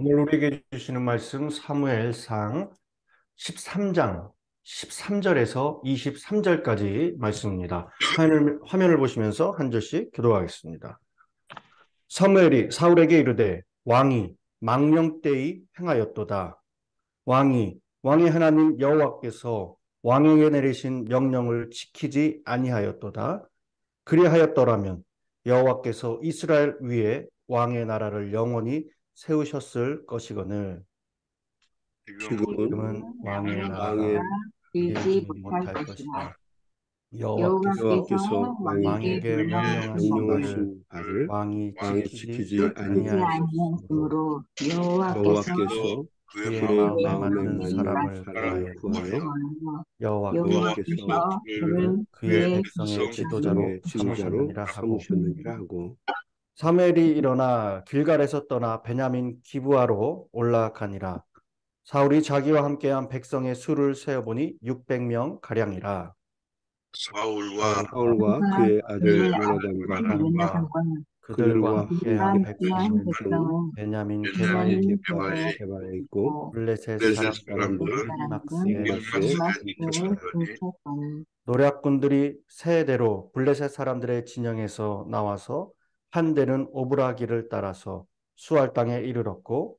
오늘 우리에게 주시는 말씀 사무엘상 13장 13절에서 23절까지 말씀입니다. 화면을 보시면서 한 절씩 교도하겠습니다. 사무엘이 사울에게 이르되 왕이 망령되이 행하였도다. 왕의 하나님 여호와께서 왕에게 내리신 명령을 지키지 아니하였도다. 그리하였더라면 여호와께서 이스라엘 위에 왕의 나라를 영원히 세우셨을 것이거늘 지금은 지금은 왕의 나라가 왕의 이르지 이지 못할 못할 것이라. 것이라. 여호와께서 여호와께서 여호와께서 왕에게 왕에게 명령하신 바를 명령하신 바를 왕이 왕이 지키지 지키지 지키지 아니하였으므로 아니하였으므로 여호와께서 여호와께서 그의 그의 마음에 그의 마음에 맞는 맞는 마음에 사람을 사람을 구하여 맞는 구하여 사람을 여호와께서 여호와께서 그를 그를 그의 그의 백성의 지도자로 백성의 지도자로 삼으셨느니라 하고 삼으셨느니라 하고 사무엘이 일어나 길갈에서 떠나 베냐민 기브아로 올라가니라. 사울이 자기와 함께한 백성의 수를 세어보니 600명 가량이라. 사울과 사울과 그가 그의 아들 그의 요나단과 아들 요나단과 그들과 그들과 그들과 함께한 함께한 백성은 백성은 백성은 베냐민 베냐민 게바에 베냐민 있고 겟바에 궤에 게바에 있고 있고 블레셋 블레셋 사람들은 블레셋 사람들은 사람들은 믹마스에 믹마스에 믹마스에 있었더니 근처거늘. 노략군들이 세 대로 블레셋 사람들의 진영에서 나와서 한 대는 오브라기를 따라서 수알 땅에 이르렀고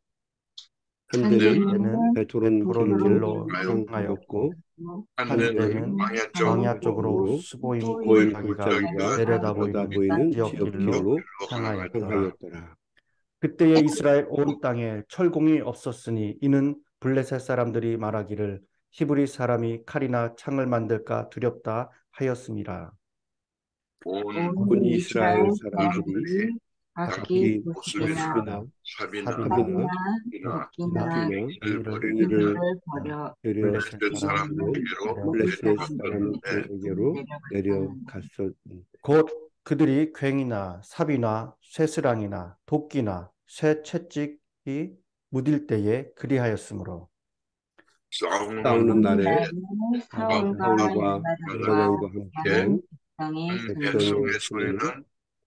한 한 는 대는 대는 베토론 베토론 베드로로 길로 길로 길로 향하였고 향하였고 가고 한 한 대는 대는 한 광야 쪽 광야 대는 쪽으로 쪽으로 수보임 수보임 고임 골짜기가 골짜기가 골짜기가 내려다 내려다 보이는 보이는 지역길로 지역길로 향하였더라. 향하였더라. 그때에 이스라엘 온 땅에 철공이 없었으니 이는 블레셋 사람들이 말하기를 히브리 사람이 칼이나 창을 만들까 두렵다 하였음이라. 온 온 온 이스라엘 이스라엘 사람들이 사람들이 각기 각기 도시나 보습이나 삽이나 삽이나 삽이나 이나 도끼나 도끼나 를 쟁이를 쟁이를 를 어, 버려 데려 블레셋 블레셋 사람에게로 사람에게로 블레셋 블레셋 내려갔었는데 사람들에게로 사람에게로 내려갔다는. 내려갔었는데 곧 그들이 괭이나 삽이나 쇠스랑이나 도끼나 쇠 채찍이 묻을 때에 그리하였으므로 싸우는 싸우는 날에 날에 오늘날은 사울과 사울과 요나단과 요나단과 함께 베냐민 백성의 한 손에는 백성의 백성의 손에는 손에는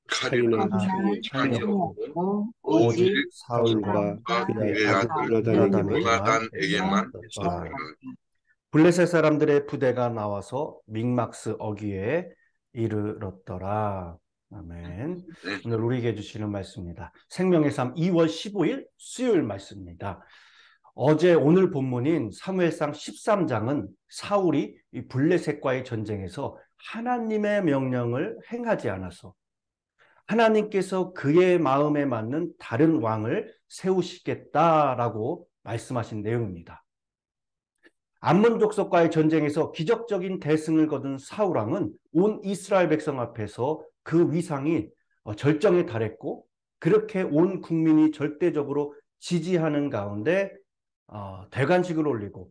칼이나 칼이나 칼이나 창이 창이 창이 없고 없고 없고 오직 오직 오직 사울과 사울과 사울과 그의 그의 그의 아들 아들 아들 요나단에게만 요나단에게만 요나단에게만 있었더라. 있었더라. 블레셋 사람들의 부대가 나와서 믹막스 어귀에 이르렀더라. 아멘. 네. 오늘 우리에게 주시는 말씀입니다. 생명의 삶 2월 15일 수요일 말씀입니다. 어제 오늘 본문인 사무엘상 13장은 사울이 이 블레셋과의 전쟁에서 하나님의 명령을 행하지 않아서 하나님께서 그의 마음에 맞는 다른 왕을 세우시겠다라고 말씀하신 내용입니다. 암몬 족속과의 전쟁에서 기적적인 대승을 거둔 사울 왕은 온 이스라엘 백성 앞에서 그 위상이 절정에 달했고 그렇게 온 국민이 절대적으로 지지하는 가운데 대관식을 올리고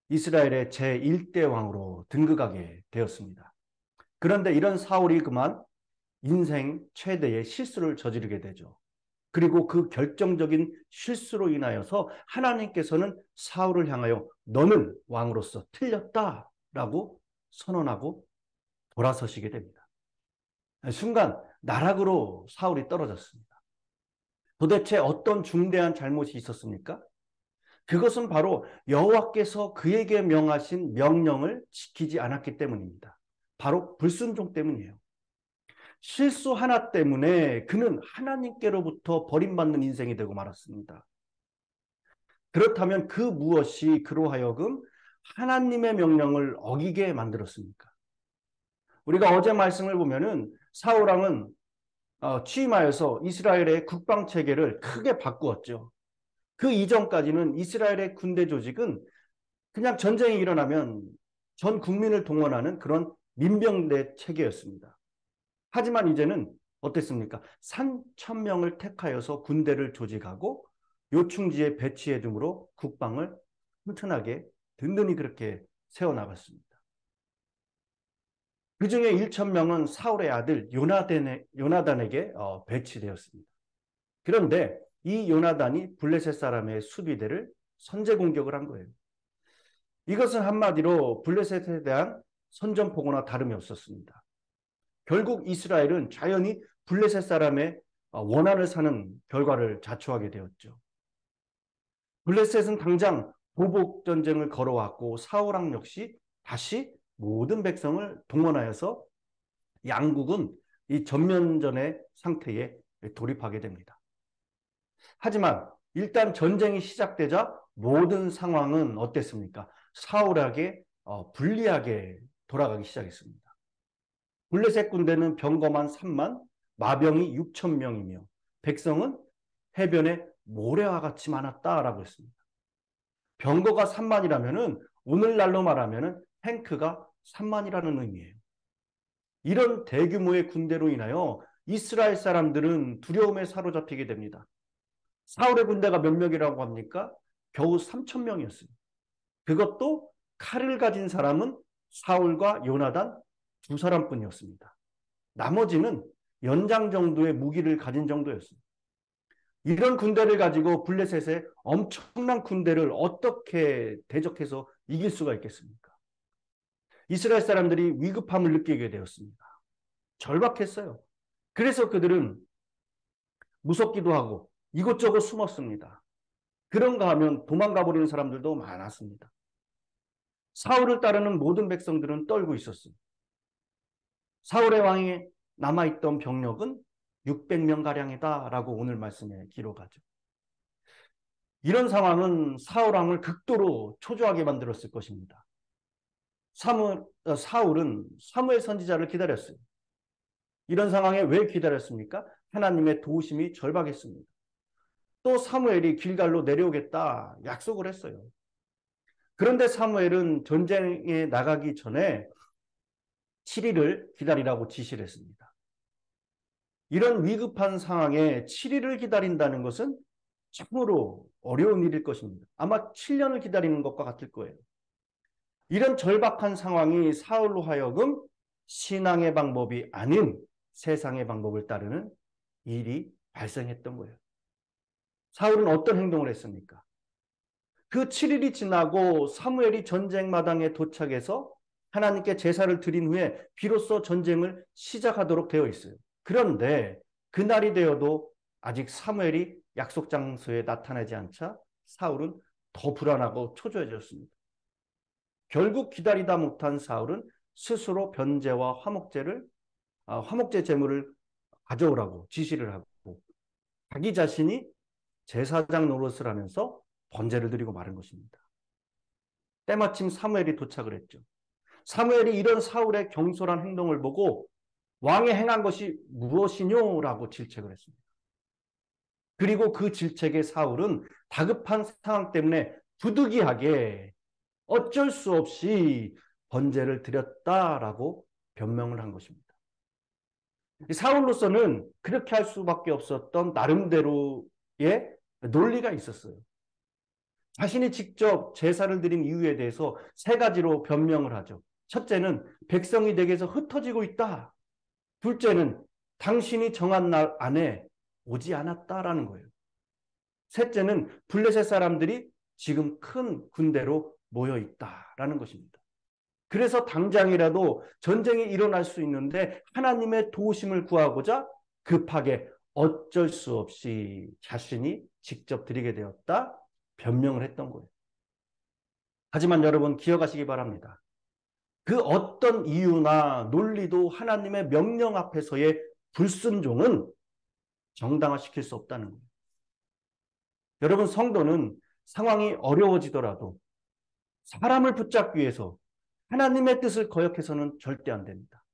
이스라엘의 제1대 왕으로 등극하게 되었습니다. 그런데 이런 사울이 그만 인생 최대의 실수를 저지르게 되죠. 그리고 그 결정적인 실수로 인하여서 하나님께서는 사울을 향하여 너는 왕으로서 틀렸다라고 선언하고 돌아서시게 됩니다. 순간 나락으로 사울이 떨어졌습니다. 도대체 어떤 중대한 잘못이 있었습니까? 그것은 바로 여호와께서 그에게 명하신 명령을 지키지 않았기 때문입니다. 바로 불순종 때문이에요. 실수 하나 때문에 그는 하나님께로부터 버림받는 인생이 되고 말았습니다. 그렇다면 그 무엇이 그로 하여금 하나님의 명령을 어기게 만들었습니까? 우리가 어제 말씀을 보면은 사울 왕은 취임하여서 이스라엘의 국방 체계를 크게 바꾸었죠. 그 이전까지는 이스라엘의 군대 조직은 그냥 전쟁이 일어나면 전 국민을 동원하는 그런 민병대 체계였습니다. 하지만 이제는 어땠습니까? 3,000명을 택하여서 군대를 조직하고 요충지에 배치해 둠으로 국방을 튼튼하게 든든히 그렇게 세워나갔습니다. 그 중에 1,000명은 사울의 아들 요나단에게 배치되었습니다. 그런데 이 요나단이 블레셋 사람의 수비대를 선제 공격을 한 거예요. 이것은 한마디로 블레셋에 대한 선전포고나 다름이 없었습니다. 결국 이스라엘은 자연히 블레셋 사람의 원한을 사는 결과를 자초하게 되었죠. 블레셋은 당장 보복 전쟁을 걸어왔고 사울왕 역시 다시 모든 백성을 동원하여서 양국은 이 전면전의 상태에 돌입하게 됩니다. 하지만 일단 전쟁이 시작되자 모든 상황은 어땠습니까? 사울에게 불리하게 돌아가기 시작했습니다. 블레셋 군대는 병거만 3만, 마병이 6천 명이며 백성은 해변에 모래와 같이 많았다라고 했습니다. 병거가 3만이라면은 오늘날로 말하면은 탱크가 3만이라는 의미예요. 이런 대규모의 군대로 인하여 이스라엘 사람들은 두려움에 사로잡히게 됩니다. 사울의 군대가 몇 명이라고 합니까? 겨우 3천 명이었어요. 그것도 칼을 가진 사람은 사울과 요나단 두 사람뿐이었습니다. 나머지는 연장 정도의 무기를 가진 정도였습니다. 이런 군대를 가지고 블레셋의 엄청난 군대를 어떻게 대적해서 이길 수가 있겠습니까? 이스라엘 사람들이 위급함을 느끼게 되었습니다. 절박했어요. 그래서 그들은 무섭기도 하고 이곳저곳 숨었습니다. 그런가 하면 도망가 버리는 사람들도 많았습니다. 사울을 따르는 모든 백성들은 떨고 있었어요. 사울의 왕에 남아있던 병력은 600명가량이다 라고 오늘 말씀에 기록하죠. 이런 상황은 사울 왕을 극도로 초조하게 만들었을 것입니다. 사울은 사무엘 선지자를 기다렸어요. 이런 상황에 왜 기다렸습니까? 하나님의 도우심이 절박했습니다. 또 사무엘이 길갈로 내려오겠다 약속을 했어요. 그런데 사무엘은 전쟁에 나가기 전에 7일을 기다리라고 지시를 했습니다. 이런 위급한 상황에 7일을 기다린다는 것은 참으로 어려운 일일 것입니다. 아마 7년을 기다리는 것과 같을 거예요. 이런 절박한 상황이 사울로 하여금 신앙의 방법이 아닌 세상의 방법을 따르는 일이 발생했던 거예요. 사울은 어떤 행동을 했습니까? 그 7일이 지나고 사무엘이 전쟁 마당에 도착해서 하나님께 제사를 드린 후에 비로소 전쟁을 시작하도록 되어 있어요. 그런데 그날이 되어도 아직 사무엘이 약속 장소에 나타나지 않자 사울은 더 불안하고 초조해졌습니다. 결국 기다리다 못한 사울은 스스로 변제와 화목제 제물을 가져오라고 지시를 하고 자기 자신이 제사장 노릇을 하면서 번제를 드리고 마른 것입니다. 때마침 사무엘이 도착을 했죠. 사무엘이 이런 사울의 경솔한 행동을 보고 왕이 행한 것이 무엇이뇨라고 질책을 했습니다. 그리고 그 질책에 사울은 다급한 상황 때문에 부득이하게 어쩔 수 없이 번제를 드렸다라고 변명을 한 것입니다. 사울로서는 그렇게 할 수밖에 없었던 나름대로의 논리가 있었어요. 자신이 직접 제사를 드린 이유에 대해서 세 가지로 변명을 하죠. 첫째는 백성이 내게서 흩어지고 있다. 둘째는 당신이 정한 날 안에 오지 않았다라는 거예요. 셋째는 블레셋 사람들이 지금 큰 군대로 모여 있다라는 것입니다. 그래서 당장이라도 전쟁이 일어날 수 있는데 하나님의 도우심을 구하고자 급하게 어쩔 수 없이 자신이 직접 드리게 되었다 변명을 했던 거예요. 하지만 여러분 기억하시기 바랍니다. 그 어떤 이유나 논리도 하나님의 명령 앞에서의 불순종은 정당화시킬 수 없다는 거예요. 여러분 성도는 상황이 어려워지더라도 사람을 붙잡기 위해서 하나님의 뜻을 거역해서는 절대 안 됩니다.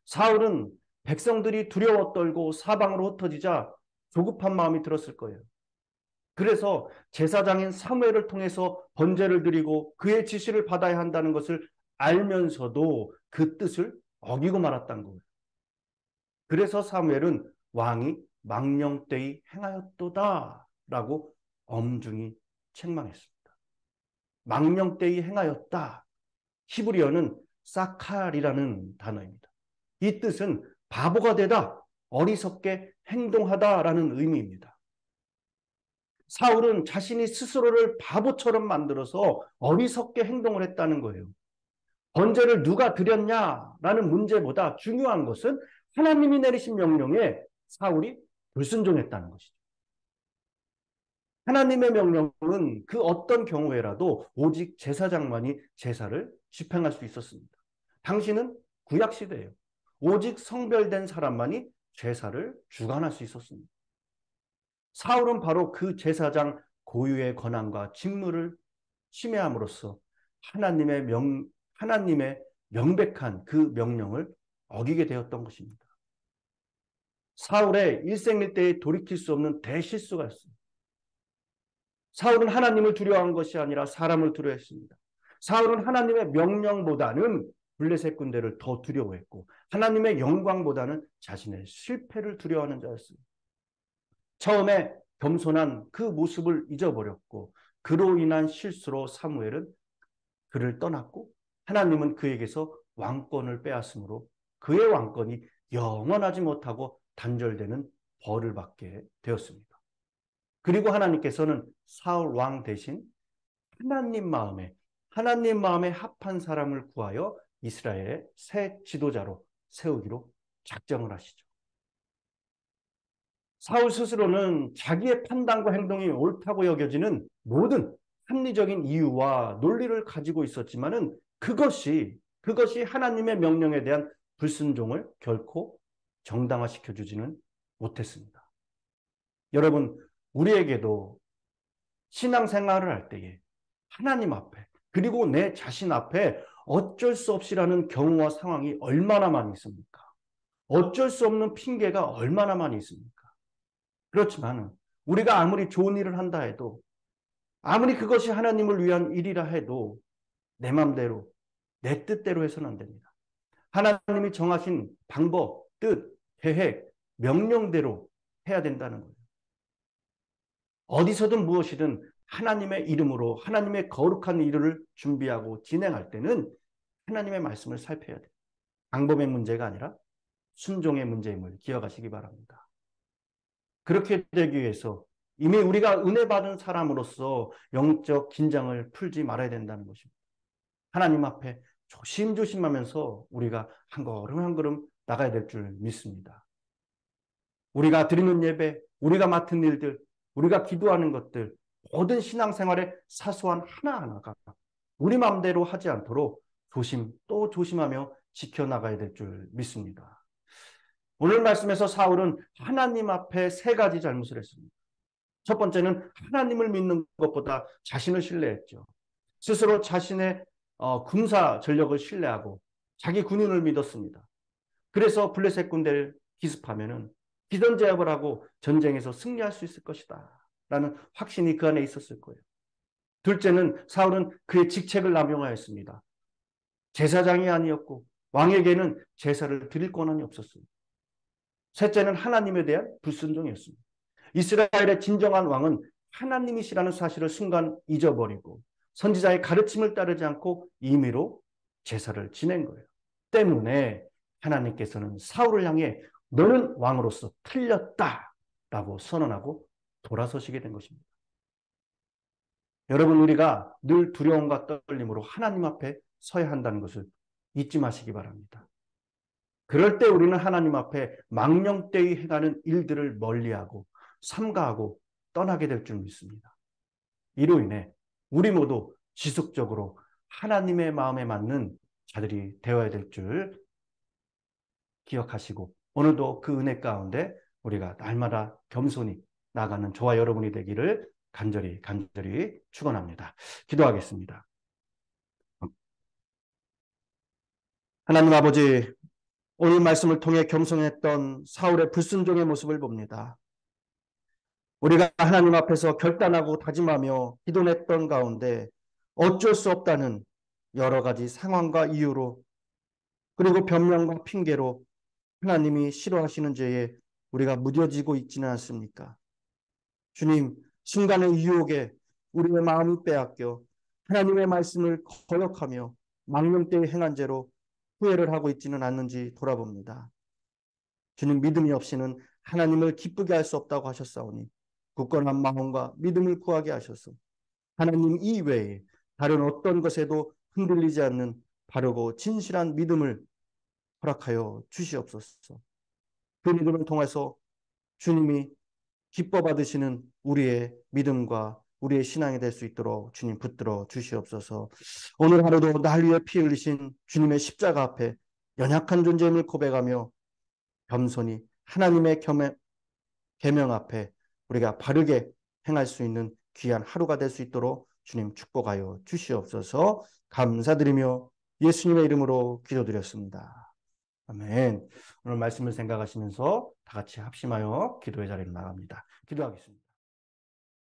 사울은 백성들이 두려워 떨고 사방으로 흩어지자 조급한 마음이 들었을 거예요. 그래서 제사장인 사무엘을 통해서 번제를 드리고 그의 지시를 받아야 한다는 것을 알면서도 그 뜻을 어기고 말았다는 거예요. 그래서 사무엘은 왕이 망령되이 행하였도다 라고 엄중히 책망했습니다. 망령되이 행하였다. 히브리어는 사칼이라는 단어입니다. 이 뜻은 바보가 되다, 어리석게 행동하다라는 의미입니다. 사울은 자신이 스스로를 바보처럼 만들어서 어리석게 행동을 했다는 거예요. 번제를 누가 드렸냐라는 문제보다 중요한 것은 하나님이 내리신 명령에 사울이 불순종했다는 것이죠. 하나님의 명령은 그 어떤 경우에라도 오직 제사장만이 제사를 집행할 수 있었습니다. 당시는 구약 시대예요. 오직 성별된 사람만이 제사를 주관할 수 있었습니다. 사울은 바로 그 제사장 고유의 권한과 직무를 침해함으로써 하나님의 명백한 그 명령을 어기게 되었던 것입니다. 사울의 일생일대에 돌이킬 수 없는 대실수가 있습니다. 사울은 하나님을 두려워한 것이 아니라 사람을 두려워했습니다. 사울은 하나님의 명령보다는 블레셋 군대를 더 두려워했고 하나님의 영광보다는 자신의 실패를 두려워하는 자였습니다. 처음에 겸손한 그 모습을 잊어버렸고 그로 인한 실수로 사무엘은 그를 떠났고 하나님은 그에게서 왕권을 빼앗으므로 그의 왕권이 영원하지 못하고 단절되는 벌을 받게 되었습니다. 그리고 하나님께서는 사울 왕 대신 하나님 마음에 합한 사람을 구하여 이스라엘의 새 지도자로 세우기로 작정을 하시죠. 사울 스스로는 자기의 판단과 행동이 옳다고 여겨지는 모든 합리적인 이유와 논리를 가지고 있었지만은 그것이 하나님의 명령에 대한 불순종을 결코 정당화시켜 주지는 못했습니다. 여러분, 우리에게도 신앙생활을 할 때에 하나님 앞에 그리고 내 자신 앞에 어쩔 수 없이라는 경우와 상황이 얼마나 많이 있습니까? 어쩔 수 없는 핑계가 얼마나 많이 있습니까? 그렇지만 우리가 아무리 좋은 일을 한다 해도 아무리 그것이 하나님을 위한 일이라 해도 내 맘대로 내 뜻대로 해서는 안 됩니다. 하나님이 정하신 방법, 뜻, 계획, 명령대로 해야 된다는 거예요. 어디서든 무엇이든 하나님의 이름으로 하나님의 거룩한 일을 준비하고 진행할 때는 하나님의 말씀을 살펴야 돼요. 방법의 문제가 아니라 순종의 문제임을 기억하시기 바랍니다. 그렇게 되기 위해서 이미 우리가 은혜 받은 사람으로서 영적 긴장을 풀지 말아야 된다는 것입니다. 하나님 앞에 조심조심하면서 우리가 한 걸음 한 걸음 나가야 될 줄 믿습니다. 우리가 드리는 예배, 우리가 맡은 일들, 우리가 기도하는 것들, 모든 신앙생활의 사소한 하나하나가 우리 마음대로 하지 않도록 또 조심하며 지켜나가야 될 줄 믿습니다. 오늘 말씀에서 사울은 하나님 앞에 세 가지 잘못을 했습니다. 첫 번째는 하나님을 믿는 것보다 자신을 신뢰했죠. 스스로 자신의 군사 전력을 신뢰하고 자기 군인을 믿었습니다. 그래서 블레셋 군대를 기습하면은 기선제압을 하고 전쟁에서 승리할 수 있을 것이다 라는 확신이 그 안에 있었을 거예요. 둘째는 사울은 그의 직책을 남용하였습니다. 제사장이 아니었고 왕에게는 제사를 드릴 권한이 없었습니다. 셋째는 하나님에 대한 불순종이었습니다. 이스라엘의 진정한 왕은 하나님이시라는 사실을 순간 잊어버리고 선지자의 가르침을 따르지 않고 임의로 제사를 지낸 거예요. 때문에 하나님께서는 사울을 향해 너는 왕으로서 틀렸다라고 선언하고 돌아서시게 된 것입니다. 여러분, 우리가 늘 두려움과 떨림으로 하나님 앞에 서야 한다는 것을 잊지 마시기 바랍니다. 그럴 때 우리는 하나님 앞에 망령되이 행하는 일들을 멀리하고 삼가하고 떠나게 될 줄 믿습니다. 이로 인해 우리 모두 지속적으로 하나님의 마음에 맞는 자들이 되어야 될 줄 기억하시고 오늘도 그 은혜 가운데 우리가 날마다 겸손히 나가는 저와 여러분이 되기를 간절히 축원합니다. 기도하겠습니다. 하나님 아버지, 오늘 말씀을 통해 겸손했던 사울의 불순종의 모습을 봅니다. 우리가 하나님 앞에서 결단하고 다짐하며 기도했던 가운데 어쩔 수 없다는 여러 가지 상황과 이유로 그리고 변명과 핑계로 하나님이 싫어하시는 죄에 우리가 무뎌지고 있지는 않습니까? 주님, 순간의 유혹에 우리의 마음이 빼앗겨 하나님의 말씀을 거역하며 망령되이 행한 죄로 후회를 하고 있지는 않는지 돌아봅니다. 주님, 믿음이 없이는 하나님을 기쁘게 할 수 없다고 하셨사오니 굳건한 마음과 믿음을 구하게 하셔서 하나님 이외에 다른 어떤 것에도 흔들리지 않는 바르고 진실한 믿음을 허락하여 주시옵소서. 그 믿음을 통해서 주님이 기뻐 받으시는 우리의 믿음과 우리의 신앙이 될 수 있도록 주님 붙들어 주시옵소서. 오늘 하루도 날 위해 피 흘리신 주님의 십자가 앞에 연약한 존재임을 고백하며 겸손히 하나님의 계명 앞에 우리가 바르게 행할 수 있는 귀한 하루가 될 수 있도록 주님 축복하여 주시옵소서. 감사드리며 예수님의 이름으로 기도드렸습니다. 아멘. 오늘 말씀을 생각하시면서 다 같이 합심하여 기도의 자리로 나갑니다. 기도하겠습니다.